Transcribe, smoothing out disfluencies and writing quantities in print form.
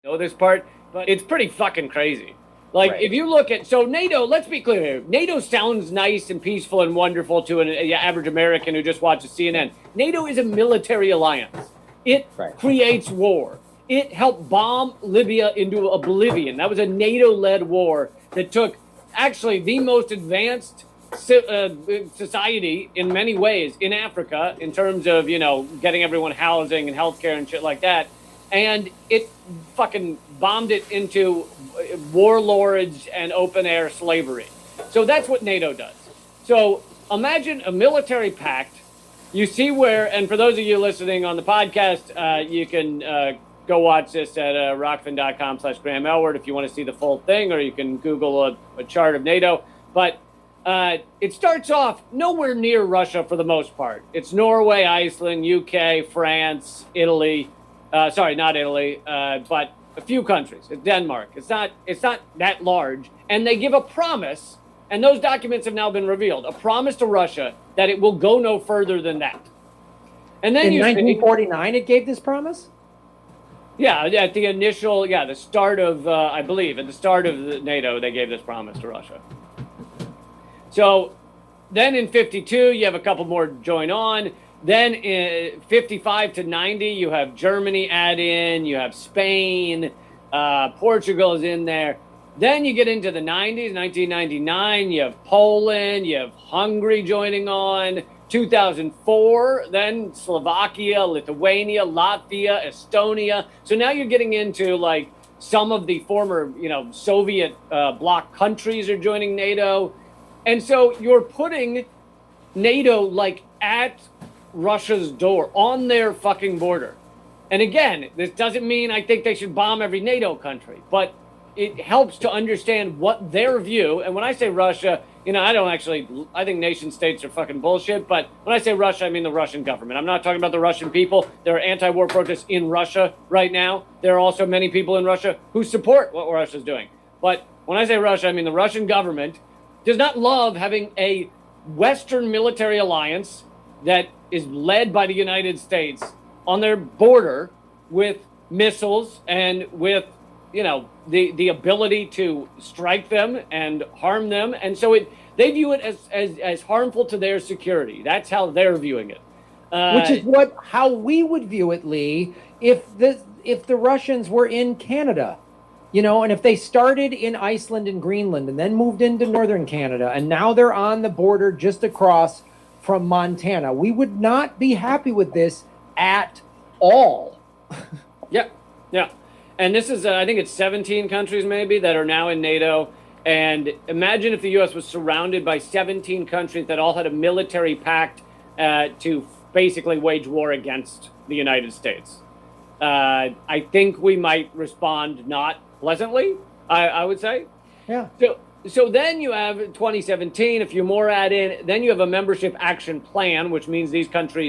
know this part, but it's pretty fucking crazy. Like, if you look at, so NATO, let's be clear here. NATO sounds nice and peaceful and wonderful to an average American who just watches CNN. NATO is a military alliance. It creates war. It helped bomb Libya into oblivion. That was a NATO-led war that took actually the most advanced society in many ways in Africa in terms of, you know, getting everyone housing and healthcare and shit like that. And it fucking bombed it into warlords and open-air slavery. So that's what NATO does. So imagine a military pact. You see where, and for those of you listening on the podcast, you can go watch this at rockfin.com/Graham Elward if you want to see the full thing, or you can Google a chart of NATO. But it starts off nowhere near Russia for the most part. It's Norway, Iceland, UK, France, Italy. Sorry, not Italy, but a few countries. It's Denmark. It's not that large. And they give a promise, and those documents have now been revealed, a promise to Russia that it will go no further than that. And then in 1949, it gave this promise? Yeah, at the initial, the start of, I believe, at the start of the NATO, they gave this promise to Russia. So then in 52, you have a couple more join on. Then in 55 to 90, you have Germany add in, you have Spain, Portugal is in there. Then you get into the 90s, 1999, you have Poland, you have Hungary joining on. 2004, then Slovakia, Lithuania, Latvia, Estonia. So now you're getting into like some of the former, you know, Soviet bloc countries are joining NATO. And so you're putting NATO like at Russia's door, on their fucking border. And again, this doesn't mean I think they should bomb every NATO country, but it helps to understand what their view, and when I say Russia, you know, I think nation states are fucking bullshit, but when I say Russia, I mean the Russian government. I'm not talking about the Russian people. There are anti-war protests in Russia right now. There are also many people in Russia who support what Russia's doing. But when I say Russia, I mean the Russian government does not love having a Western military alliance that is led by the United States on their border with missiles and with, you know, the ability to strike them and harm them. And so they view it as harmful to their security. That's how they're viewing it. Which is how we would view it, Lee, if the Russians were in Canada, you know, and if they started in Iceland and Greenland and then moved into northern Canada and now they're on the border just across from Montana, we would not be happy with this at all. Yeah. And this is, I think it's 17 countries maybe that are now in NATO. And imagine if the U.S. was surrounded by 17 countries that all had a military pact to basically wage war against the United States. I think we might respond not pleasantly, I would say. Yeah. So then you have 2017, a few more add in. Then you have a membership action plan, which means these countries